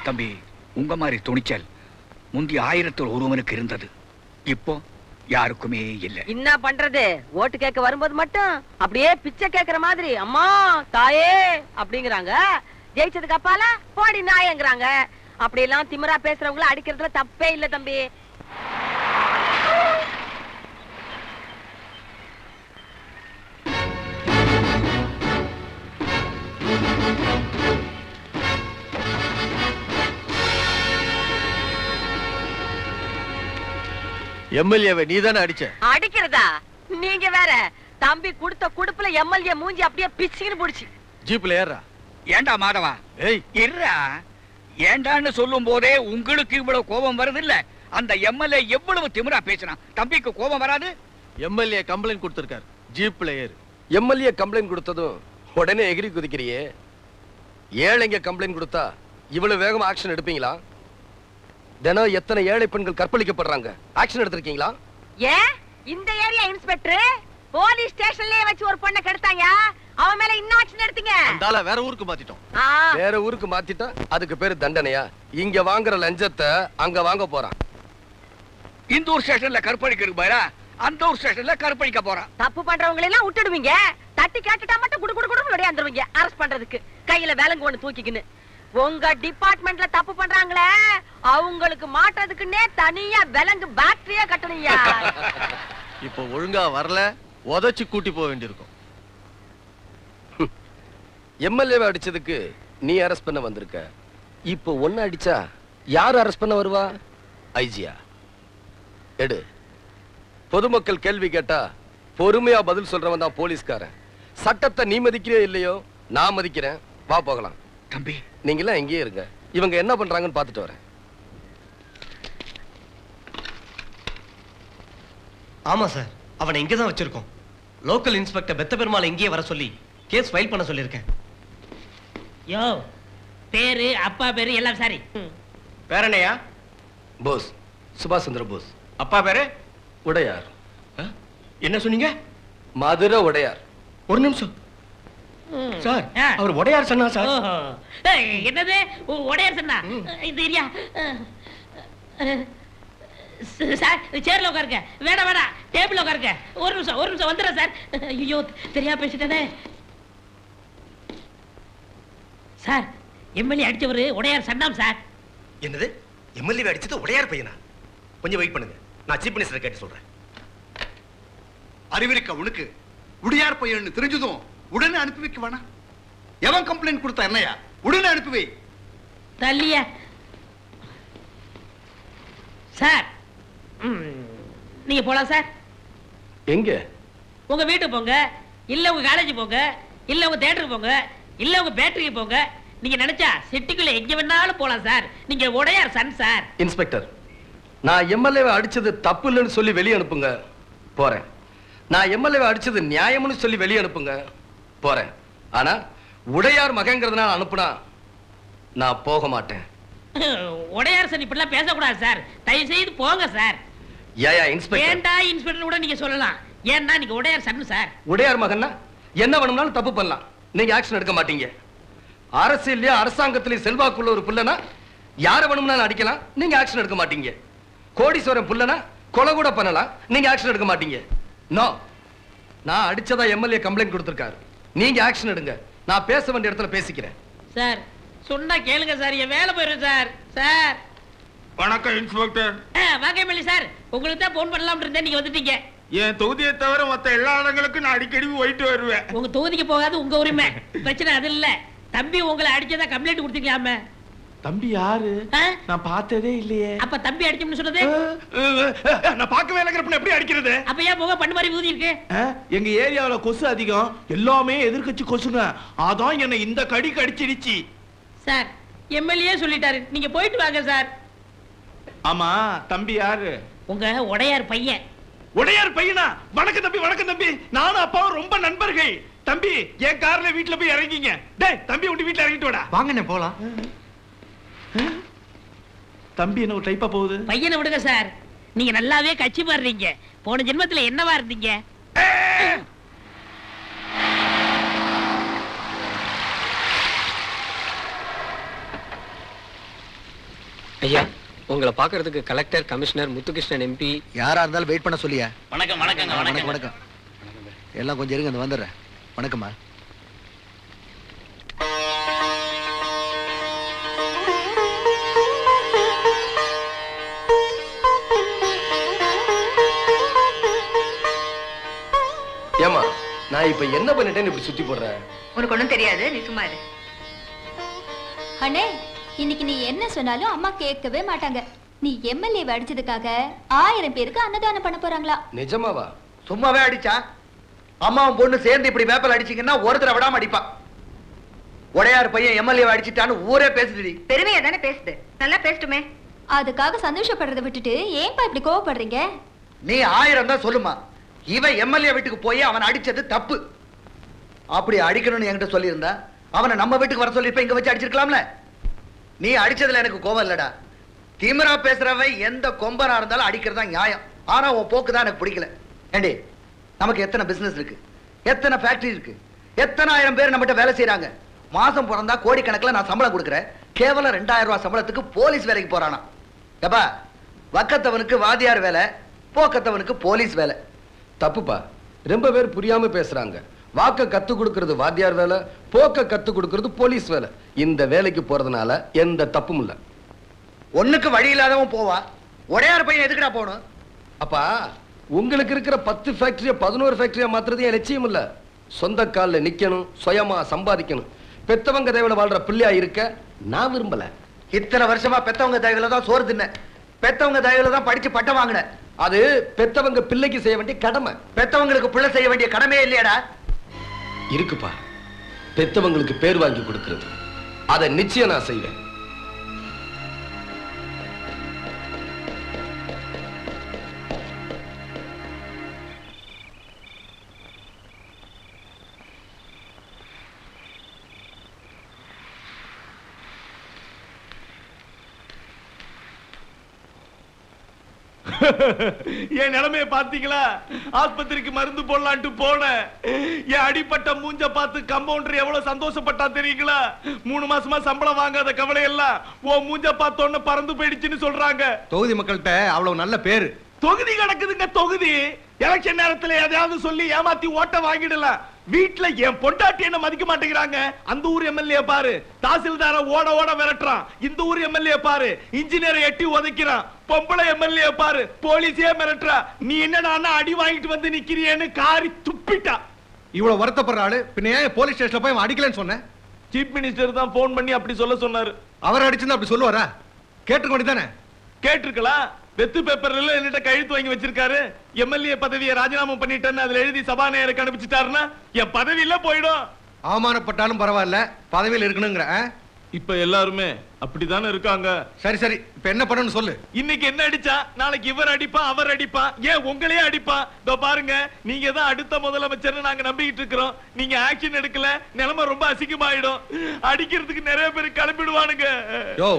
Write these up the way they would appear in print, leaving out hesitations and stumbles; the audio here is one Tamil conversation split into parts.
தம்பி, உங்க மாதிரி துணிச்சல் முந்தி 1000 ஒருவனுக்கு இருந்தது, இப்போ யாருக்குமே இல்ல. என்ன பண்றது? ஓட்டு கேட்க வரும்போது மட்டும் அப்படியே பிச்சை கேக்குற மாதிரி அம்மா தாயே அப்படிங்கிறாங்க. ஜெயிச்சதுக்கு அப்பால போடி நாயங்கிறாங்க. அப்படி எல்லாம் திமிரா பேசுறவங்கள அடிக்கிறதுல தப்பே இல்ல தம்பி. எம்எல்ஏவை நீதானே அடிச்ச? அடிக்கிறதா? நீங்க வேற. தம்பி கொடுத்த குடுப்புல எம்எல்ஏ மூஞ்சி அப்படியே பிச்சுன்னு புடிச்சு. ஜீப்ல ஏறா. ஏண்டா மாதவா? ஏய் இருடா. ஏண்டான்னு சொல்லும் போதே உங்களுக்கு இவ்வளவு கோபம் வருது இல்ல? அந்த எம்எல்ஏ எவ்வளவு திமிரா பேசினா தம்பிக்கு கோபம் வராது? எம்எல்ஏ கம்ப்ளைண்ட் கொடுத்திருக்காரு, ஜீப்ல ஏறு. எம்எல்ஏ கம்ப்ளைண்ட் கொடுத்ததும் உடனே எகிரி குதிக்கிறியே. ஏழைங்க கம்ப்ளைண்ட் கொடுத்தா இவ்வளவு வேகமா ஆக்ஷன் எடுப்பீங்களா? தினம் எத்தனை ஏழை பெண்கள் கற்பழிக்கப்படுறாங்க, ஆக்ஷன் எடுத்திருக்கீங்களா? ஏன் இந்த ஏரியா இன்ஸ்பெக்டர் போலீஸ் ஸ்டேஷன்லயே வச்சு ஒரு பொண்ணை கெடுத்தாங்க, அவன் மேல இன்னும் ஆக்ஷன் எடுத்தீங்க. அந்தால வேற ஊருக்கு மாத்திட்டோம். வேற ஊருக்கு மாத்திட்டா அதுக்கு பேரு தண்டனையா? இங்க வாங்குற லஞ்சத்தை அங்க வாங்க போறான். இந்த ஊர் ஸ்டேஷன்ல கற்பழிக்கிறதுக்கு பாரா, அந்த ஊர் ஸ்டேஷன்ல கற்பழிக்க போறான். தப்பு பண்றவங்களை எல்லாம் விட்டுடுவீங்க, தட்டி கேட்டுட்டா மட்டும் குடு குடு குடு ஓடியாந்துருவீங்க அரெஸ்ட் பண்றதுக்கு, கையில வேலங்கு ஒண்ணு தூக்கிக்கின்னு. உங்க டிபார்ட்மெண்ட்ல தப்பு பண்றாங்களே அவங்களுக்கு மாட்டறதுக்குன்னே தனியா விலங்கு பேட்டரியா கட்டணும்யா. இப்போ ஒழுங்கா வரல உதச்சு கூட்டி போக வேண்டியிருக்கும். எம்எல்ஏவை அடிச்சதுக்கு நீ அரெஸ்ட் பண்ண வந்திருக்க. இப்போ ஒன்னு அடிச்சா யார் அரெஸ்ட் பண்ண வருவா? ஐஜியா? எடு. பொதுமக்கள் கேள்வி கேட்டா பொறுமையா பதில் சொல்றவன் தான் போலீஸ்காரன். சட்டத்தை நீ மதிக்கிறே இல்லையோ, நான் மதிக்கிறேன். வா போகலாம். தம்பி நீங்களாம் எங்கேயே இருங்க, இவங்க என்ன பண்றாங்கன்னு பார்த்துட்டு வரேன். ஆமா சார், அவனை இங்கதான் வச்சிருக்கோம். லோக்கல் இன்ஸ்பெக்டர் பெத்த பெருமாள் இங்கேயே வர சொல்லி கேஸ் ஃபைல் பண்ண சொல்லியிருக்கேன். யோ, பேரு அப்பா பேரு எல்லாம் சரி. பேரனையா? போஸ், சுபாஷ் சந்திர போஸ். அப்பா பேரு? உடையார். என்ன சொன்னீங்க? மதுரை உடையார். ஒரு நிமிஷம் சார், அவர் உடையார் சொன்னா சார். என்னது உடையார் சொன்னா? இந்த ஏரியா சார், சேர்ல உட்காருங்க. வேணாம் வேணாம், டேபிள் உட்காருங்க. ஒரு நிமிஷம் வந்துடுறேன் சார். ஐயோ தெரியா பேசிட்டேனே. சார், எம்எல்ஏ அடிச்சவரு உடையார் சன்னாம் சார். என்னது? எம்எல்ஏ அடிச்சது உடையார் பையனா? கொஞ்சம் வெயிட் பண்ணுங்க, நான் சீஃப் மினிஸ்டர் கேட்டு சொல்றேன். அறிவிருக்க உனக்கு உடையார் பையன் தெரிஞ்சதும் உடனே அனுப்பி வைக்க வேணாம். எவன் கம்ப்ளைண்ட் கொடுத்தா என்னையா? உடனே அனுப்பி வை. தள்ளியா சார்? நீங்க போலாம் சார். எங்க? உங்க வீட்டுக்கு போங்க, இல்ல உங்க காலேஜ் போங்க, இல்ல உங்க தியேட்டருக்கு போங்க, இல்ல உங்க பேட்டரிக்கு போங்க. நீங்க நினைச்சா சிட்டிக்குள்ள எங்க வேணாலும் போலாம் சார். நீங்க உடையார் சன் சார். இன்ஸ்பெக்டர், நான் எம்எல்ஏவை அடிச்சது தப்பு இல்லைன்னு சொல்லி வெளியே அனுப்புங்க, போறேன். நான் எம்எல்ஏவை அடிச்சது நியாயம்னு சொல்லி வெளியே அனுப்புங்க, போறேன். ஆனா உடையார் மகங்கிறதுனால அனுப்புனா நான் போக மாட்டேன். உடையார் சார் இப்படிலாம் பேசக்கூடாது சார். தயவு செய்து போங்க சார். ஏயா இன்ஸ்பெக்டர்? ஏண்டா இன்ஸ்பெக்டர் கூட நீங்க சொல்லலாம். ஏன்னா நீங்க உடையார் சன் சார். உடையார் மகன்னா என்ன வேணும்னாலும் தப்பு பண்ணலாம், நீங்க ஆக்ஷன் எடுக்க மாட்டீங்க. அரசியல்லையே அரசாங்கத்திலேயே செல்வாக்குள்ள ஒரு புள்ளனா யார வேணும்னாலும் அடிக்கலாம், நீங்க ஆக்ஷன் எடுக்க மாட்டீங்க. கோடீஸ்வரன் புள்ளனா கொலை கூட பண்ணலாம், நீங்க ஆக்ஷன் எடுக்க மாட்டீங்க. நோ, நான் அடிச்சதா எம்எல்ஏ கம்ப்ளைண்ட் கொடுத்திருக்காரு. நீங்க ஆக்ஷன் எடுங்க, நான் பேச வேண்டிய இடத்துல பேசிக்கிறேன். சார் சொன்னா கேளுங்க சார், என் வேலை போயிடும் சார். சார் வணக்கம் இன்ஸ்பெக்டர். வாங்க எம்எல்ஏ சார், உங்களுக்கு தான் போன் பண்ணலாம் இருந்தேன், நீங்க வந்துட்டீங்க. என் தொகுதியை தவிர மத்த எல்லா இடங்களுக்கும் நான் அடிக்கடி போயிட்டு வருவேன். உங்க தொகுதிக்கு போகாது உங்க உரிமை, பிரச்சனை அது இல்ல. தம்பி உங்களை அடிச்சதா கம்ப்ளைண்ட் கொடுத்தீங்களாமே. தம்பி யாரு? நான் பார்த்ததே இல்லையே. அப்ப தம்பி அடிச்சோம்னு சொன்னது? நான் பார்க்கவே இல்லைங்கிறப்ப எப்படி அடிக்கிறது? அப்ப ஏன் முகம் பண்ணு மாதிரி ஊதி இருக்கு? எங்க ஏரியாவுல கொசு அதிகம், எல்லாமே எதிர்க்கட்சி கொசுங்க, அதான் என்ன இந்த கடி கடிச்சிடுச்சு. சார் எம்எல்ஏ சொல்லிட்டாரு, நீங்க போயிட்டு வாங்க சார். ஆமா, தம்பி யாரு? உங்க உடையார் பையன். உடையார் பையனா? வணக்கம் தம்பி, வணக்கம் தம்பி. நானும் அப்பாவும் ரொம்ப நண்பர்கள். தம்பி என் கார்ல வீட்டுல போய் இறங்கிங்க. டேய் தம்பி உங்க வீட்டுல இறங்கிட்டு வாடா. வாங்கண்ணே போலாம். தம்பி என்ன ஒரு டைப்பா போகுது? பையனை விடுங்க சார், நீங்க நல்லாவே கட்சி மாறுறீங்க. போன ஜென்மத்துல என்னவா இருந்தீங்க? ஐயா, உங்களை பாக்குறதுக்கு கலெக்டர், கமிஷனர், முத்துகிருஷ்ணன் எம்பி யாரா இருந்தாலும் வெயிட் பண்ண சொல்லியா? வணக்கம் வணக்கம் வணக்கம் வணக்கம். எல்லாம் கொஞ்சம் இருங்க, வந்துடுறேன். வணக்கம்மா. ஏமா, நான் இப்ப என்ன பண்ணிட்டேன்னு இப்படி சுத்தி போடுறேன்? உனக்கு ஒண்ணும் தெரியாது, நீ சும்மா இரு. அண்ணே, இன்னைக்கு நீ என்ன சொன்னாலும் அம்மா கேட்கவே மாட்டாங்க. நீ எம்எல்ஏ அடிச்சதுக்காக 1000 பேருக்கு அன்னதானம் பண்ண போறாங்களா? நிஜமாவா? சும்மாவே அடிச்சா? அம்மாவும் பொண்ணு சேர்ந்து இப்படி வேப்பல் அடிச்சீங்கன்னா ஒருத்தரை விடாம அடிப்பா. உடையார் பையன் எம்எல்ஏ அடிச்சிட்டான்னு ஊரே பேசுதுடி. பெருமையா தானே பேசுது, நல்லா பேசட்டுமே. அதுக்காக சந்தோஷப்படுறதை விட்டுட்டு ஏன்பா இப்படி கோவப்படுறீங்க? நீ 1000 தான் சொல்லுமா. இவன் எம்எல்ஏ வீட்டுக்கு போய் அவன் அடிச்சது தப்பு. அப்படி அடிக்கணும்னு என்கிட்ட சொல்லியிருந்தா அவனை நம்ம வீட்டுக்கு வர சொல்லி இங்க வச்சு அடிச்சிருக்கலாம்ல. நீ அடிச்சதுல எனக்கு கோவம் இல்லடா. திமிரா பேசுறவன் எந்த கொம்பனா இருந்தாலும் அடிக்கிறதா நியாயம். ஆனா உன் போக்கு தான் எனக்கு பிடிக்கல. ஏண்டி, நமக்கு எத்தனை பிசினஸ் இருக்கு, எத்தனை ஃபேக்டரி இருக்கு, எத்தனை ஆயிரம் பேர் நம்மகிட்ட வேலை செய்யறாங்க. மாசம் பிறந்தா கோடிக்கணக்கில் நான் சம்பளம் கொடுக்குறேன். கேவலம் 2000 ரூபாய் சம்பளத்துக்கு போலீஸ் வேலைக்கு போறானா? எப்பா, வக்கத்தவனுக்கு வாதியார் வேலை, போக்கத்தவனுக்கு போலீஸ் வேலை. தப்புப்பா. ரொம்ப பேர் புரியாம பேசுறாங்க. வாக்க கத்து கொடுக்கிறது வாத்தியார் வேலை, போக்க கத்து கொடுக்கிறது போலீஸ் வேலை. இந்த வேலைக்கு போறதுனால எந்த தப்பும் இல்ல. ஒண்ணுக்கு வழி இல்லாதவன் போவா. உடையார் பையன் எதுக்குடா போகணும்? அப்பா, உங்களுக்கு இருக்கிற 10 ஃபேக்டரியை 11 ஃபேக்டரியா மாத்துறது என் லட்சியம் இல்ல. சொந்த கால்ல நிக்கணும், சுயமா சம்பாதிக்கணும். பெத்தவங்க தயவுல வாழ்ற பிள்ளையா இருக்க நான் விரும்பல. இத்தனை வருஷமா பெத்தவங்க தயவுல தான் சோறு தின்ன, பெத்தவங்க தயவுல தான் படிச்சு பட்டம் வாங்கின. அது பெத்தவங்க பிள்ளைக்கு செய்ய வேண்டிய கடமை. பெத்தவங்களுக்கு பிள்ளை செய்ய வேண்டிய கடமையே இல்லையாடா? இருக்குப்பா. பெத்தவங்களுக்கு பேர் வாங்கி கொடுக்கிறது, அதை நிச்சயம் நான் செய்வேன். என் நிலைமையை பாத்தீங்களா? ஆஸ்பத்திரிக்கு மருந்து போடலான்ட்டு போனேன். என் அடிப்பட்ட மூஞ்ச பார்த்து கம்பவுண்டர் எவ்வளவு சந்தோஷப்பட்டா தெரியுங்களா? 3 மாசமா சம்பளம் வாங்காத கவலை எல்லாம் உன் மூஞ்ச பார்த்தோன்னு பறந்து போயிடுச்சுன்னு சொல்றாங்க. தொகுதி மக்கள்கிட்ட அவ்வளவு நல்ல பேரு. தொகுதி கிடக்குதுங்க தொகுதி. எலெக்ஷன் நேரத்துல எதையாவது சொல்லி ஏமாத்தி ஓட்ட வாங்கிடலாம். வீட்டுல என் பொண்டாட்டி என்ன மதிக்க மாட்டேங்கிறாங்க. அந்த ஊர் எம்எல்ஏ பாரு, தாசில்தார ஓட ஓட விரட்டுறான். இந்த ஊர் எம்எல்ஏ பாரு, இன்ஜினியரை எட்டி உதைக்கிறான். பொம்பளை எம்எல்ஏ பாரு, போலீஸே மிரட்டுறா. நீ என்னடா அடி வாங்கிட்டு வந்து நிக்கிறியேன்னு காரி துப்பிட்டா. இவ்வளவு வருத்தப்படுற ஆளு பின்ன ஏன் போலீஸ் ஸ்டேஷன்ல போய் அடிக்கலன்னு சொன்ன? சீஃப் மினிஸ்டர் தான் போன் பண்ணி அப்படி சொல்ல சொன்னாரு. அவர் அடிச்சிருந்தா அப்படி சொல்லுவாரா? கேட்டுக்க வேண்டியதானே? கேட்டிருக்கலாம். வெத்து பேப்பர்ல என்னட்ட கையெழுத்து வாங்கி வச்சிருக்காரு. எம்எல்ஏ பதவியை ராஜினாமா பண்ணிட்டேன்னு அதுல எழுதி சபாநாயகருக்கு அனுப்பிச்சிட்டாருன்னா என் பதவியில போயிடும். அவமானப்பட்டாலும் பரவாயில்ல, பதவியில் இருக்கணுங்கிற. இப்ப எல்லாருமே அப்படித்தானே இருக்காங்க. சரி சரி, இப்ப என்ன பண்ணணும்னு சொல்லு. இன்னைக்கு என்ன அடிச்சா நாளைக்கு இவர் அடிப்பான், அவர் அடிப்பான், ஏன் உங்களையே அடிப்பான். இதோ பாருங்க, நீங்க தான் அடுத்த முதலமைச்சர்னு நாங்க நம்பிக்கிட்டு இருக்கிறோம். நீங்க ஆக்ஷன் எடுக்கல, நிலைமை ரொம்ப அசிங்கமாயிடும். அடிக்கிறதுக்கு நிறைய பேர் கிளம்பிடுவானுங்க. யோ,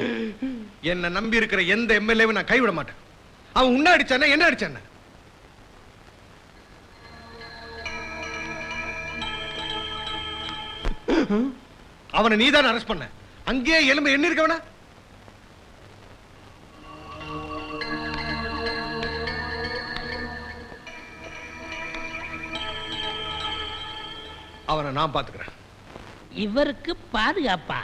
என்ன நம்பி இருக்கிற எந்த எம்எல்ஏவும் நான் கைவிட மாட்டேன். அவன் உன்ன அடிச்சானே, என்ன அடிச்சானே? அவனை நீதான் அரெஸ்ட் பண்ண. அங்கேயே எலும்பு எண்ணி இருக்கவன. அவனை நான் பாத்துக்கிறேன். இவருக்கு பாதுகாப்பா?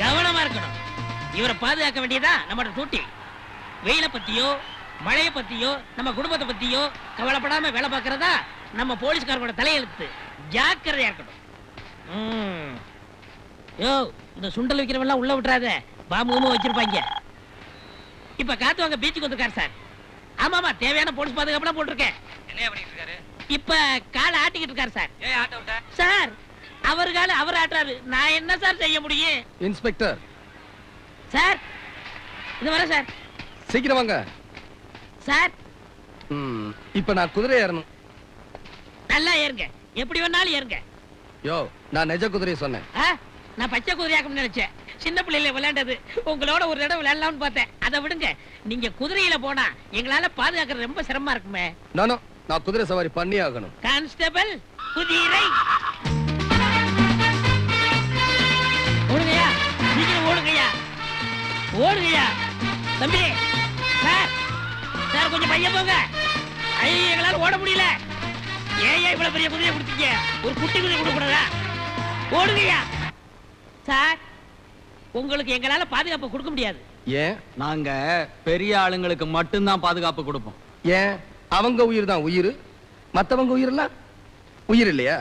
கவனமா இருக்கணும். இவரை பாதுகாக்க வேண்டியதா நம்மளோட டியூட்டி. வெயில பத்தியோ மழைய பத்தியோ நம்ம குடும்பத்தை பத்தியோ கவலைப்படாம வேலை பார்க்கறதா நம்ம போலீஸ்காரங்களோட தலையெழுத்து. ஜாக்கிரதையா இருக்கணும். யோ, இந்த சுண்டல் வைக்கிறவெல்லாம் உள்ள விட்டுறாத, பாம்பு வச்சிருப்பாங்க. இப்ப காத்து வாங்க பீச்சுக்கு வந்திருக்காரு சார். ஆமாமா, தேவையான போலீஸ் பாதுகாப்பு போட்டிருக்கேன். என்ன பண்ணிட்டு இருக்காரு? இப்ப காலை ஆட்டிக்கிட்டு இருக்காரு சார். ஏன் ஆட்ட விட்ட? சார், அவர் காலை அவர் ஆட்டுறாரு, நான் என்ன சார் செய்ய முடியும்? இன்ஸ்பெக்டர் சார், இது வர சார். சீக்கிரம் வாங்க சார். இப்ப நான் குதிரை ஏறணும். நல்லா ஏறுங்க, எப்படி வேணாலும் ஏறுங்க. யோ நான் நெஜ குதிரையை சொன்னேன். நான் பச்சை குதிரையாக்கும் நினைச்சேன். சின்ன பிள்ளையில விளையாண்டது. உங்களோட ஒரு இடம் விளையாடலாம்னு பார்த்தேன். அதை விடுங்க. நீங்க குதிரையில போனா எங்களால பாதுகாக்கிறது ரொம்ப சிரமமா இருக்குமே. நானும் நான் குதிரை சவாரி பண்ணி ஆகணும். கான்ஸ்டபிள் குதிரை ஓடுங்கய்யா, சீக்கிரம் ஓடுங்கய்யா, ஓடுங்கய்யா. தம்பி சார், சார் கொஞ்சம் பையன் போங்க. ஐயோ எங்களால ஓட முடியல. ஏன் இவ்வளவு பெரிய குதிரையை கொடுத்தீங்க? ஒரு குட்டி குதிரை கொடுக்க கூடாதா? ஓடுங்கய்யா. சார், உங்களுக்கு எங்களால பாதுகாப்பு கொடுக்க முடியாது. ஏன்? நாங்க பெரிய ஆளுங்களுக்கு மட்டும்தான் பாதுகாப்பு கொடுப்போம். ஏன்? அவங்க உயிர் தான் உயிர், மத்தவங்க உயிரெல்லாம் உயிர் இல்லையா?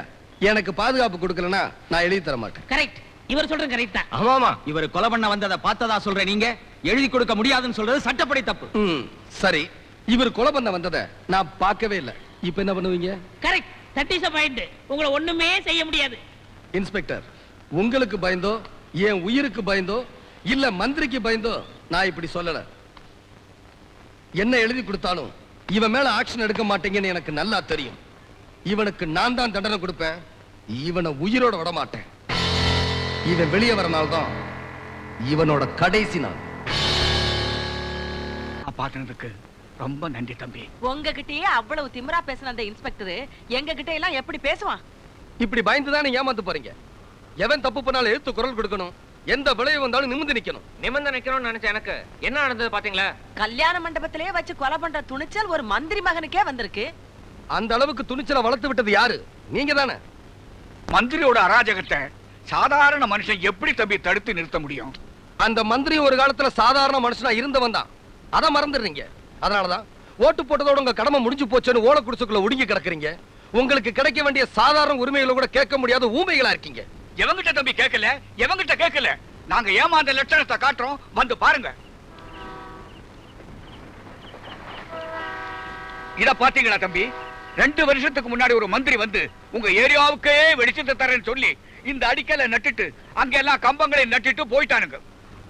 எனக்கு பாதுகாப்பு கொடுக்கலனா நான் எழுதி தர மாட்டேன். கரெக்ட், இவர் சொல்றது கரெக்ட் தான். ஆமாமா, இவர் கொலை பண்ண வந்ததை பார்த்ததா சொல்றேன். நீங்க எழுதி கொடுக்க முடியாதுன்னு சொல்றது சட்டப்படி தப்பு. சரி, இவர் கொலை பண்ண வந்ததை நான் பார்க்கவே இல்லை. இப்ப என்ன பண்ணுவீங்க? Correct, that is a point. உங்களை ஒண்ணுமே செய்ய முடியாது. இன்ஸ்பெக்டர், உங்களுக்கு பயந்தோ, என் உயிருக்கு பயந்தோ, இல்ல மந்திரிக்கு பயந்தோ நான் இப்படி சொல்லல. என்ன எழுதி கொடுத்தாலும் இவன் மேல ஆக்ஷன் எடுக்க மாட்டீங்கன்னு எனக்கு நல்லா தெரியும். இவனுக்கு நான் தான் தண்டனை கொடுப்பேன். இவனை உயிரோட விட மாட்டேன். இவன் வெளியே வரனால்தான் இவனோட கடைசி நாள். பாத்துனதுக்கு ரொம்ப நன்றி தம்பி. உங்ககிட்டயே அவ்வளவு திமிரா பேசின அந்த இன்ஸ்பெக்டர் எங்க கிட்ட எல்லாம் எப்படி பேசுவான்? இப்படி பயந்துதான் நீங்க ஏமாத்து போறீங்க. எவன் தப்பு பண்ணாலும் எடுத்து குரல் கொடுக்கணும். எந்த விளைவு வந்தாலும் நிமிர்ந்து நிக்கணும். நிமிர்ந்து நிக்கணும்னு நினைச்ச எனக்கு என்ன நடந்தது பாத்தீங்களா? கல்யாண மண்டபத்திலேயே வச்சு கொலை பண்ற துணிச்சல் ஒரு மந்திரி மகனுக்கே வந்திருக்கு. அந்த அளவுக்கு துணிச்சலை வளர்த்து விட்டது யாரு? நீங்க தானே. மந்திரியோட அராஜகத்தை சாதாரண மனுஷன் எப்படி தம்பி தடுத்து நிறுத்த முடியும்? அந்த மந்திரி ஒரு காலத்துல சாதாரண மனுஷனா இருந்தவன் தான். அதை மறந்துடுறீங்க. அதனாலதான் ஓட்டு போட்டதோட உங்க கடமை முடிஞ்சு போச்சுன்னு ஓலை குடிசுக்குள்ள ஒடுங்கி கிடக்குறீங்க. உங்களுக்கு கிடைக்க வேண்டிய சாதாரண உரிமைகளை கூட கேட்க முடியாத ஊமைகளா இருக்கீங்க. எவங்கிட்ட தம்பி கேட்கல, எவங்கிட்ட கேட்கல. நாங்க ஏமாந்த லட்சணத்தை காட்டுறோம், வந்து பாருங்க. இத பாத்தீங்களா தம்பி? 2 வருஷத்துக்கு முன்னாடி ஒரு மந்திரி வந்து உங்க ஏரியாவுக்கே வெளிச்சத்தை தரேன்னு சொல்லி இந்த அடிக்கலை நட்டுட்டு அங்க எல்லாம் கம்பங்களை நட்டுட்டு போயிட்டானுங்க.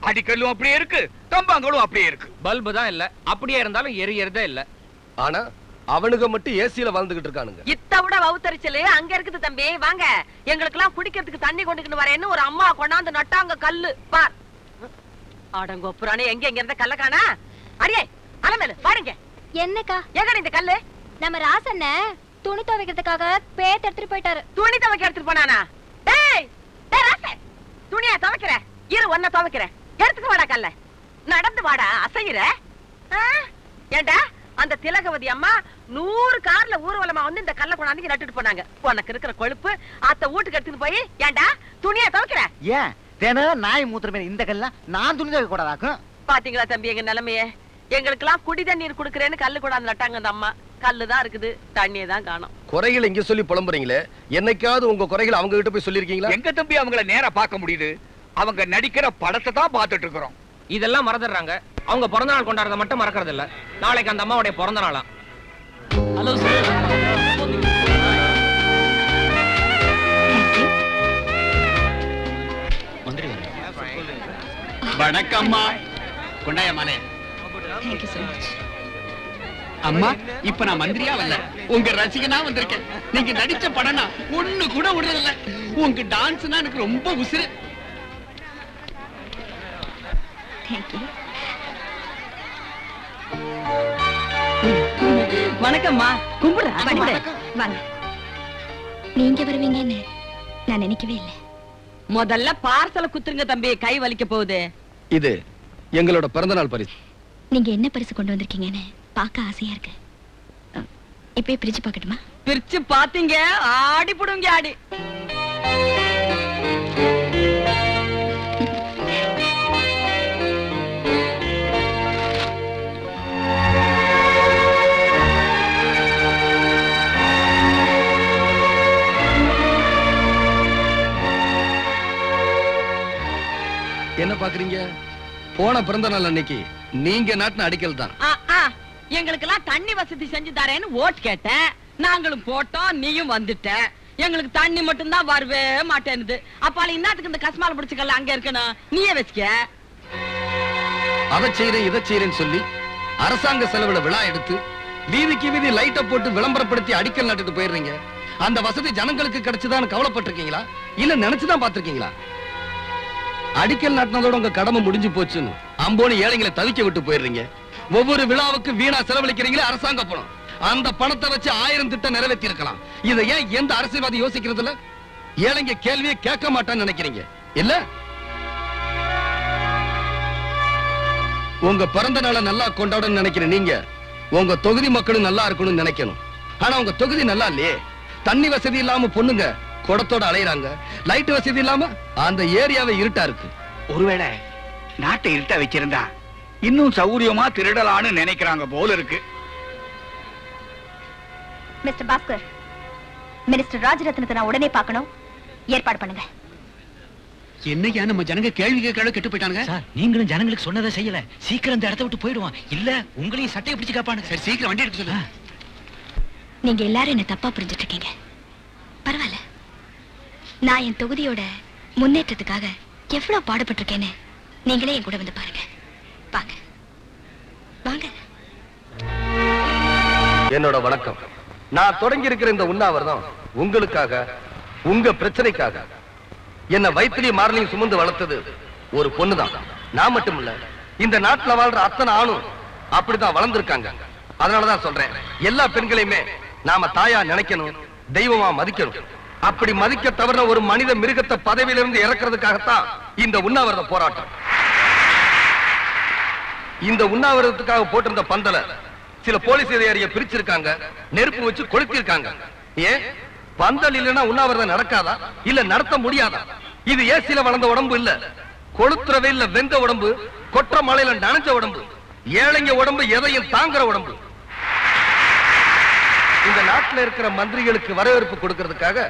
அடிக்கல்லும் அப்படியே இருக்கு, கம்பங்களும் அப்படியே இருக்கு. பல்பு தான் இல்ல, அப்படியே இருந்தாலும் எரியறதே இல்ல. ஆனா அவனுங்க மட்டும் ஏசியில வாழ்ந்துகிட்டு இருக்கானுங்க. இத்த விட வவுத்தரிச்சலு அங்க இருக்குது தம்பி. வாங்க, எங்களுக்கு எல்லாம் குடிக்கிறதுக்கு தண்ணி கொண்டுக்கிட்டு வரேன்னு ஒரு அம்மா கொண்டாந்து நட்டாங்க கல்லு. பார், அடங்கோ புராணே, எங்க எங்க இருந்த கல்ல காணா? அடியே அலமேலு பாருங்க. என்னக்கா எங்க இந்த கல்லு? நம்ம ராசண்ண துணி துவைக்கிறதுக்காக பேத்து எடுத்துட்டு போயிட்டாரு. துணி துவைக்க எடுத்துட்டு போனானா? டேய் டேய் ராசே, துணியா துவைக்கிற? இரு ஒன்ன துவைக்கிறேன். எடுத்துட்டு வாடா கல்ல. நடந்து வாடா, அசையிற. ஏண்டா அந்த திலகவதி அம்மா 100 கார்ல ஊர்வலமா வந்து இந்த கல்ல கொண்டாந்து நட்டுட்டு போனாங்க. உனக்கு இருக்கிற கொழுப்பு அத்த வீட்டுக்கு எடுத்துட்டு போய் ஏண்டா துணியா துவைக்கிற? ஏன் தினம் நாய் மூத்திரமே இந்த கல்ல நான் துணி துவைக்க கூடாதாக்கும்? பாத்தீங்களா தம்பி எங்க நிலைமையே? எங்களுக்கு எல்லாம் குடி தண்ணீர் குடுக்கறேன்னு கல்லு கொண்டாந்து நட்டாங்க அந்த அம்மா. கல்லுதான் இருக்குது, தண்ணியே தான் காணோம். குறைகள் இங்க சொல்லி புலம்புறீங்களே, என்னைக்காவது உங்க குறைகள் அவங்க கிட்ட போய் சொல்லிருக்கீங்களா? எங்க தம்பி அவங்கள நேரா பார்க்க முடியுது? அவங்க நடிக்கிற படத்தை தான் பார்த்துட்டு இருக்கிறோம். இதெல்லாம் மறந்துடுறாங்க. அவங்க பிறந்த நாள் கொண்டாடுறத மட்டும் மறக்கறது இல்ல. நாளைக்கு அந்த அம்மாவுடைய பிறந்த நாளா. Hello sir. மந்திரி வணக்கம்மா. கொண்டாய மானே. Thank you so much. அம்மா, இப்ப நான் மந்திரியா வரல, உங்க ரசிகனா வந்திருக்கேன். நீங்க நடிச்ச படம்னா ஒண்ணு கூட விடுறதில்ல. உங்க டான்ஸ்னா எனக்கு ரொம்ப உசுரு. Thank you. வணக்கம்மா. கும்பிடு. வாங்க. நீங்க வருவீங்கன்னு நான் நினைக்கவே இல்லை. முதல்ல பார்சல குத்துருங்க தம்பி, கை வலிக்க போகுது. இது எங்களோட பிறந்தநாள் பரிசு. நீங்க என்ன பரிசு கொண்டு வந்திருக்கீங்கன்னு பார்க்க ஆசையா இருக்கு. இப்பயே பிரிச்சு பார்க்கட்டுமா? பிரிச்சு பாத்தீங்க ஆடி புடுங்க ஆடி. என்ன பாக்குறீங்க? போன பிறந்த நாள் அன்னைக்கு நீங்க நாட்டின அடிக்கல் தான். எங்களுக்கு எல்லாம் தண்ணி வசதி செஞ்சு தரேன்னு ஓட் கேட்டேன். நாங்களும் போட்டோம், நீயும் வந்துட்ட. எங்களுக்கு தண்ணி மட்டும் தான் வரவே மாட்டேனுது. அப்பால இன்னத்துக்கு இந்த கஸ்மால பிடிச்சுக்கல அங்க இருக்கணும், நீயே வச்சுக்க. அதை செய்யறேன் இதை செய்யறேன்னு சொல்லி அரசாங்க செலவுல விழா எடுத்து வீதிக்கு வீதி லைட்ட போட்டு விளம்பரப்படுத்தி அடிக்கல் நட்டுட்டு போயிடுறீங்க. அந்த வசதி ஜனங்களுக்கு கிடைச்சுதான் கவலைப்பட்டிருக்கீங்களா இல்ல நினைச்சுதான் பாத்திருக்கீங்களா? அடிக்கல் நாட்டினதோட உங்க கடமை முடிஞ்சு போச்சுன்னு அம்போனி ஏழைங்களை தவிக்க விட்டு போயிடுறீங்க. ஒவ்வொரு விழாவுக்கு வீணா செலவழிக்கிறீங்களே அரசாங்க பணம். அந்த பணத்தை வச்சு 1000 திட்டம் நிறைவேற்றி இருக்கலாம். இதை ஏன் எந்த அரசியல்வாதி யோசிக்கிறது இல்ல? ஏழைங்க கேள்வியை கேட்க மாட்டான்னு நினைக்கிறீங்க இல்ல? உங்க பிறந்த நாளை நல்லா கொண்டாடணும்னு நினைக்கிற நீங்க உங்க தொகுதி மக்களும் நல்லா இருக்கணும்னு நினைக்கணும். ஆனா உங்க தொகுதி நல்லா இல்லையே. தண்ணி வசதி இல்லாம பொண்ணுங்க குடத்தோட அலையறாங்க. லைட் வசதி இல்லாம அந்த ஏரியாவே இருட்டா இருக்கு. ஒருவேளை நாட்டை இருட்டா வச்சிருந்தா இன்னும் சௌரியமா திருடலான்னு நினைக்கிறாங்க போல இருக்கு. மிஸ்டர் பாஸ்கர், மினிஸ்டர் ராஜரத்னத்தை நான் உடனே பார்க்கணும். ஏற்பாடு பண்ணுங்க. என்னையா நம்ம ஜனங்க கேள்வி கேட்கற கெட்டு போயிட்டாங்க. சார், நீங்களும் ஜனங்களுக்கு சொன்னதை செய்யல. சீக்கிரம் இந்த இடத்தை விட்டு போயிடுவான். இல்ல உங்களையும் சட்டையை பிடிச்சு காப்பானுங்க. சரி, சீக்கிரம் வண்டி எடுக்க சொல்லு. நீங்க எல்லாரும் என்ன தப்பா புரிஞ்சுட்டு இருக்கீங்க. பரவாயில்ல, நான் என் தொகுதியோட முன்னேற்றத்துக்காக எவ்வளவு பாடுபட்டிருக்கேன்னு நீங்களே என் கூட வந்து பாருங்க. வாங்க வாங்க. என்னோட வணக்கம். நான் தொடங்கி இருக்கிற இந்த உண்ணாவிரதம் உங்களுக்காக, உங்க பிரச்சனைக்காக. என்ன வயிற்றிலே மாரலையும் சுமந்து வளர்த்தது ஒரு பொண்ணுதான். நான் மட்டும் இல்ல, இந்த நாட்டுல வாழ்ற அத்தனை ஆணும் அப்படிதான் வளர்ந்திருக்காங்க. அதனாலதான் சொல்றேன், எல்லா பெண்களையுமே நாம தாயா நினைக்கணும், தெய்வமா மதிக்கணும். அப்படி மதிக்க தவிர ஒரு மனித மிருகத்தை பதவியிலிருந்து இறக்குறதுக்காகத்தான் இந்த உண்ணாவிரத போராட்டம். இந்த உண்ணாவிரதத்துக்காக போட்டிருந்த பந்தல சில போலீஸ் அதிகாரியை பிரிச்சிருக்காங்க, நெருப்பு வச்சு கொளுத்திருக்காங்க. ஏன் பந்தல் இல்லைன்னா உண்ணாவிரதம் நடக்காதா? இல்ல நடத்த முடியாதா? இது ஏசில வளர்ந்த உடம்பு இல்ல, கொளுத்துற வெயில்ல வெந்த உடம்பு, கொற்ற மலையில நனைஞ்ச உடம்பு, ஏழைங்க உடம்பு எதையும் தாங்குற உடம்பு. இந்த நாட்டில் இருக்கிற மந்திரிகளுக்கு வரவேற்பு கொடுக்கிறதுக்காக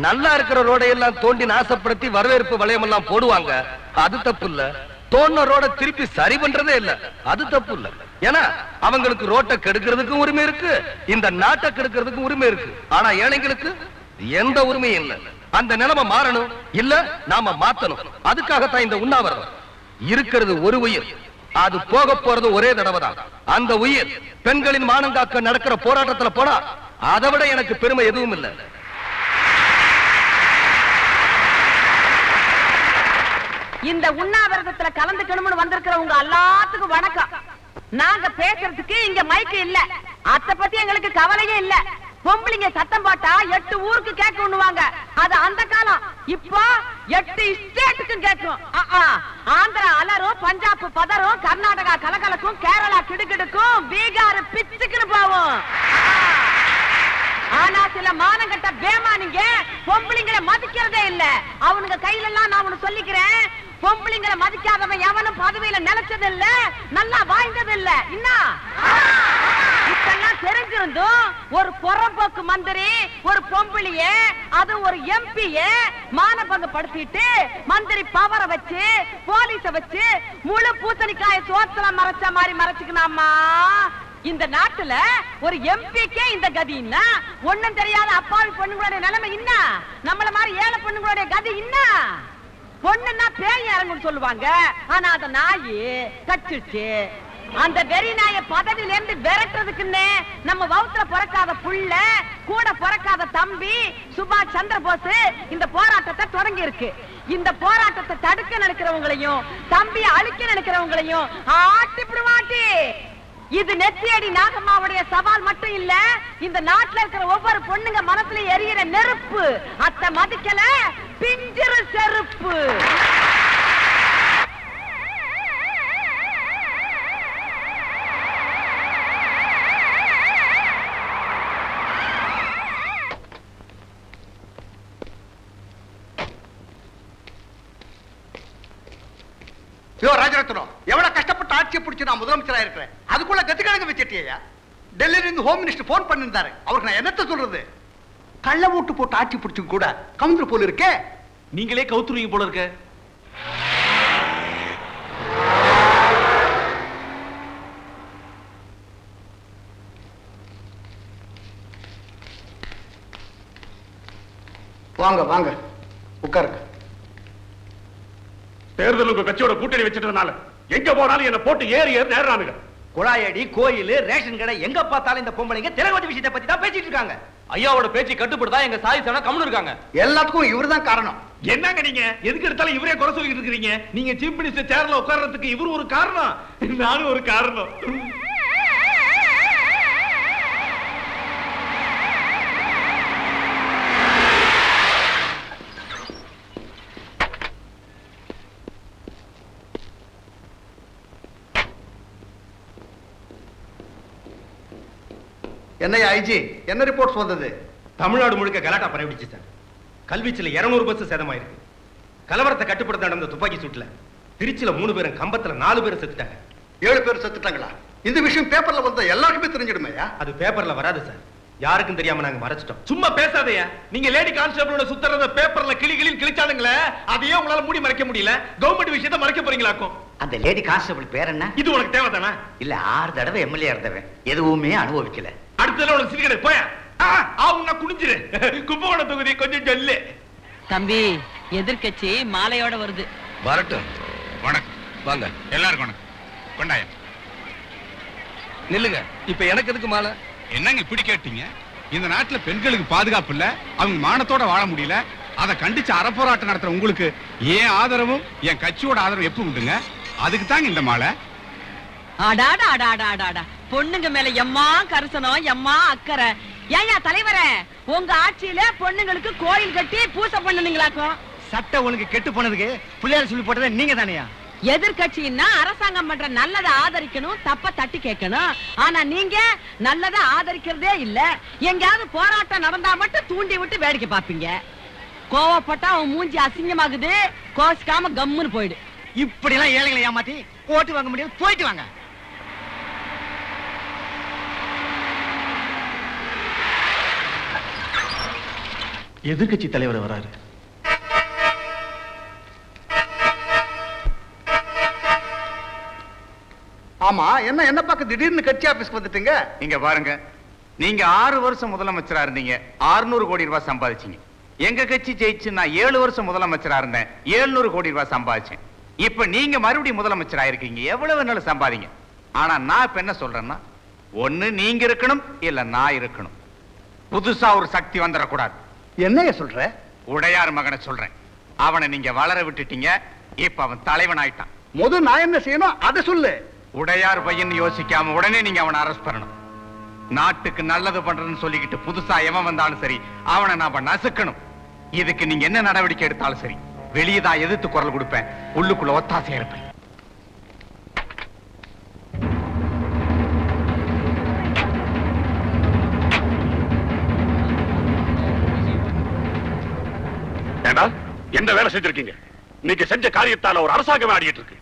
நல்லா இருக்கிற ரோடையெல்லாம் தோண்டி நாசப்படுத்தி வரவேற்பு வளையம் எல்லாம் போடுவாங்க. அது தப்பு இல்ல. தோண்ட ரோட திருப்பி சரி பண்றதே இல்ல, அது தப்பு இல்ல. ஏன்னா அவங்களுக்கு ரோட்டை கெடுக்கிறதுக்கும் உரிமை இருக்கு, இந்த நாட்டை கெடுக்கிறதுக்கும் உரிமை இருக்கு. ஆனா ஏழைங்களுக்கு எந்த உரிமையும் இல்ல. அந்த நிலைமை மாறணும், இல்ல நாம மாத்தணும். அதுக்காகத்தான் இந்த உண்ணாவிரதம். இருக்கிறது ஒரு உயிர், அது போக போறது ஒரே தடவை தான். அந்த உயிர் பெண்களின் மானங்காக்க நடக்கிற போராட்டத்துல போனா அதை விட எனக்கு பெருமை எதுவும் இல்லை. இந்த உண்ணாவிரதத்துல கலந்துக்கணும்னு வந்திருக்கிறவங்க எல்லாத்துக்கும் வணக்கம். நாங்க பேசுறதுக்கு இங்க மைக்கு இல்ல, அத பத்தி எங்களுக்கு கவலையே இல்ல. பொம்பளைங்க சத்தம் போட்டா 8 ஊருக்கு கேட்கணுவாங்க, அது அந்த காலம். இப்போ 8 ஸ்டேட்டுக்கும் கேட்கும். ஆந்திரா அலரும், பஞ்சாப் பதரும், கர்நாடகா கலகலக்கும், கேரளா கிடுகிடுக்கும், பீகார் பிச்சுக்குன்னு போவோம். ஆனா சில மானங்கட்ட பேமானிங்க பொம்பளைங்களை மதிக்கிறதே இல்ல. அவனுங்க கையில எல்லாம் நான் ஒண்ணு சொல்லிக்கிறேன், பொம்பளைங்களை மதிக்காதவன் எவனும் பதவியில நிலைச்சது இல்ல, நல்லா வாழ்ந்தது இல்ல. இப்பெல்லாம் தெரிஞ்சிருந்தும் ஒரு புறம்போக்கு மந்திரி ஒரு பொம்பளைய, அது ஒரு எம்பிய மானபங்கப்படுத்திட்டு மந்திரி பவரை வச்சு போலீஸ வச்சு முழு பூசணிக்காய சோத்துல மறைச்ச மாதிரி மறைச்சுக்கலாமா? இந்த நாட்டுல ஒரு எம்பிக்கே இந்த கதின்னா ஒண்ணும் தெரியாத அப்பாவி பொண்ணுங்களுடைய நிலைமை என்ன? நம்மள மாதிரி ஏழை பொண்ணுங்களுடைய கதி என்ன? பொண்ணுன்னா பேய் இறங்குன்னு சொல்லுவாங்க, ஆனா அந்த நாய் கச்சிடுச்சு. அந்த வெறி நாய பதவியில இருந்து விரட்டுறதுக்குன்னு நம்ம வவுத்துல பிறக்காத புள்ள, கூட பிறக்காத தம்பி சுபாஷ் சந்திர போஸ் இந்த போராட்டத்தை தொடங்கி இருக்கு. இந்த போராட்டத்தை தடுக்க நினைக்கிறவங்களையும் தம்பியை அழிக்க நினைக்கிறவங்களையும் ஆட்டிப்பிடுவாட்டி. இது நெத்தியடி நாகம்மாவுடைய சவால் மட்டும் இல்ல, இந்த நாட்டுல இருக்கிற ஒவ்வொரு பொண்ணுங்க மனசுல எரியிற நெருப்பு. அத்த மதிக்கல பிஞ்சிரு செருப்பு. ராஜரத்னம், எவ்வளவு கஷ்டப்பட்டு ஆட்சியை பிடிச்சு நான் முதலமைச்சரா இருக்கிறேன், அதுக்குள்ள கத்துக்கழக வச்சிட்டியா? டெல்லியில இருந்து ஹோம் மினிஸ்டர் போன் பண்ணிருந்தாரு, அவருக்கு நான் என்னத்த சொல்றது? கள்ள ஓட்டு போட்டு ஆட்சி பிடிச்சு கூட கவுந்தர் போல இருக்கே. நீங்களே கவுத்துருவீங்க போல இருக்க. வாங்க வாங்க உட்காருங்க. தேர்தலுக்கு கட்சியோட கூட்டணி வச்சிட்டதுனால எங்க போனாலும் என்ன போட்டு ஏறி நேரானுங்க. குழாயடி, கோயில், ரேஷன் கடை எங்க பார்த்தாலும் இந்த பொம்பளைங்க திலகவதி விஷயத்தை பத்தி தான் பேசிட்டு இருக்காங்க. ஐயாவோட பேச்சு கட்டுப்படுதா எங்க சாதி சனா கம்முன்னு இருக்காங்க. எல்லாத்துக்கும் இவர்தான் காரணம். என்னங்க நீங்க எதுக்கு எடுத்தாலும் இவரே குறை சொல்லிட்டு இருக்கீங்க? நீங்க சீஃப் மினிஸ்டர் சேர்ல உட்கார்றதுக்கு இவரு ஒரு காரணம், நானும் ஒரு காரணம். என்னையா ஐஜி, என்ன ரிப்போர்ட்ஸ் வந்தது? தமிழ்நாடு முழுக்க கலாட்டா பரவிடுச்சு சார். கல்வீச்சுல 200 பஸ் சேதமாயிருக்கு. கலவரத்தை கட்டுப்படுத்த நடந்த துப்பாக்கி சூட்ல திருச்சியில 3 பேரும், கம்பத்துல 4 பேரும் செத்துட்டாங்க. 7 பேர் செத்துட்டாங்களா? இந்த விஷயம் பேப்பர்ல வந்தா எல்லாருக்குமே தெரிஞ்சிடுமையா? அது பேப்பர்ல வராது சார். யாருக்கும் தெரியாம நாங்க மறைச்சிட்டோம். சும்மா பேசாதயா. நீங்க லேடி கான்ஸ்டபிளோட சுத்தறத பேப்பர்ல கிழிச்சானுங்களே, அதையே உங்களால மூடி மறைக்க முடியல. கவர்மெண்ட் விஷயத்தை மறைக்க போறீங்களாக்கும். அந்த லேடி கான்ஸ்டபிள் பேர் என்ன? இது உனக்கு தேவைதானா? இல்ல 6 தடவை எம்எல்ஏ இருந்தவன், எதுவுமே அனுபவிக்கல. அடுத்தல உனக்கு சிரிக்கடை போயா. ஆவுன்னா குனிஞ்சிரு. கும்பகோணம் தொகுதி கொஞ்சம் சொல்லு. தம்பி, எதிர்க்கட்சி மாலையோட வருது. வரட்டும். வணக்கம். வாங்க எல்லாருக்கும் வணக்கம். கொண்டாயா நில்லுங்க. இப்ப எனக்கு எதுக்கு மாலை? என்னங்க இப்படி கேட்டீங்க? இந்த நாட்டுல பெண்களுக்கு பாதுகாப்பு இல்ல, அவங்க மானத்தோட வாழ முடியல, அதை கண்டிச்சு அறப்போராட்டம் நடத்துற உங்களுக்கு ஏன் ஆதரவும் என் கட்சியோட ஆதரவு எப்ப உண்டுங்க? அதுக்கு தாங்க இந்த மாலை. அடாடா அடாடா அடாடா, பொண்ணுங்க மேல எம்மா கரிசனம், எம்மா அக்கறை. ஏயா தலைவரே, உங்க ஆட்சியில பொண்ணுங்களுக்கு கோயில் கட்டி பூசை பண்ணுனீங்களாக்கும். சட்ட ஒழுங்கு கெட்டு போனதுக்கு பிள்ளையார் சொல்லி போட்டதே நீங்க தானையா? எதிர்கட்சின்னா அரசாங்கம் பண்ற நல்லதை ஆதரிக்கணும், தப்ப தட்டி கேட்கணும். ஆனா நீங்க நல்லதை ஆதரிக்கிறதே இல்ல. எங்கயாவது போராட்டம் நடந்தா மட்டும் தூண்டி விட்டு வேடிக்கை பாப்பீங்க. கோவப்பட்டா அவன் மூஞ்சி அசிங்கமாகுது, கோசிக்காம கம்முன்னு போயிடு. இப்படி எல்லாம் ஏழைகளை ஏமாத்தி ஓட்டு வாங்க முடியாது, போயிட்டு வாங்க. எதிர்கட்சி தலைவர் வராரு. ஆமா, என்ன பார்க்க திடீர்னு கட்சி ஆபீஸ்க்கு வந்துட்டீங்க? இங்க பாருங்க, நீங்க 6 வருஷம் முதலமைச்சரா இருந்தீங்க, 600 கோடி ரூபாய் சம்பாதிச்சீங்க. எங்க கட்சி ஜெயிச்சு நான் 7 வருஷம் முதலமைச்சரா இருந்தேன், 700 கோடி ரூபாய் சம்பாதிச்சேன். இப்ப நீங்க மறுபடியும் முதலமைச்சரா இருக்கீங்க, எவ்வளவு வேணாலும் சம்பாதிங்க. ஆனா நான் இப்ப என்ன சொல்றேன்னா, ஒண்ணு நீங்க இருக்கணும், இல்ல நான் இருக்கணும். புதுசா ஒரு சக்தி வந்துடக்கூடாது. என்னைய சொல்ற? உடையார் மகனை சொல்றேன். அவனை நீங்க வளர விட்டுட்டீங்க, இப்ப அவன் தலைவன் ஆயிட்டான். முதல் நான் என்ன செய்யணும் அதை சொல்லு. உடையார் பையன் யோசிக்காம உடனே நீங்க அவனை அரெஸ்ட் பண்ணணும். நாட்டுக்கு நல்லது பண்றதுன்னு சொல்லிக்கிட்டு புதுசா எவன் வந்தாலும் சரி, அவனை நாம நசுக்கணும். இதுக்கு நீங்க என்ன நடவடிக்கை எடுத்தாலும் சரி, வெளியதான் எதிர்த்து குரல் கொடுப்பேன், உள்ளுக்குள்ள ஒத்தாசையா இருப்பேன். என்ன வேலை செஞ்சிருக்கீங்க? நீங்க செஞ்ச காரியத்தால ஒரு அரசாங்கம் ஆடிட்டு இருக்கு.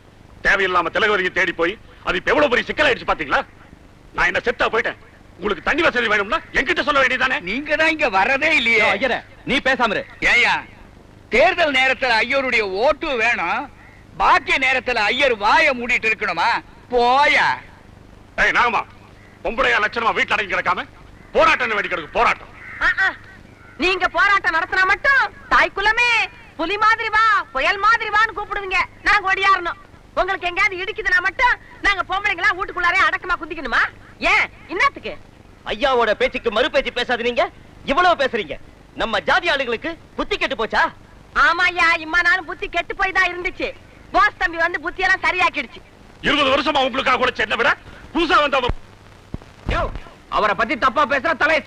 தேவையில்லாம திலகவதியை தேடி போய் அது இப்ப எவ்வளவு பெரிய சிக்கலாயிடுச்சு பாத்தீங்களா? நான் என்ன செத்தா போயிட்டேன். உங்களுக்கு தண்ணி வசதி வேணும்னா என்கிட்ட சொல்ல வேண்டியதானே? நீங்க தான் இங்க வரதே இல்லையே. ஐயரே, நீ பேசாம இரு. ஏயா, தேர்தல் நேரத்துல ஐயருடைய ஓட்டு வேணும், பாக்கிய நேரத்துல ஐயர் வாயை மூடிட்டு இருக்கணுமா? போயா. ஏய் நாகமா, பொம்பளையா லட்சணமா வீட்டுல அடங்கி கிடக்காம போராட்டம் வேண்டி கிடக்கு. போராட்டம் நீங்க போராட்டம் நடத்தினா மட்டும் தாய்க்குலமே புலி மாதிரி வா, புயல் மாதிரி வான்னு கூப்பிடுவீங்க. நாங்க ஒடியாரணும். உங்களுக்கு எங்கயாவது இடிக்குதுன்னா மட்டும் நாங்க பொம்பளைங்களா வீட்டுக்குள்ளாரே அடக்கமா குந்திக்கணுமா? ஏன் என்னத்துக்கு? ஐயாவோட பேச்சுக்கு மறு பேச்சு பேசாது. நீங்க இவ்வளவு பேசுறீங்க. நம்ம ஜாதி ஆளுங்களுக்கு புத்தி கெட்டு போச்சா? ஆமாயா, இம்மா நாளும் புத்தி கெட்டு போய் தான் இருந்துச்சு. போஸ் தம்பி வந்து புத்தி எல்லாம் சரியாக்கிடுச்சு. 20 வருஷமா உங்களுக்காக கூட சென்ன விட புதுசா வந்து அவரை பத்தி தப்பா பேசுற தலை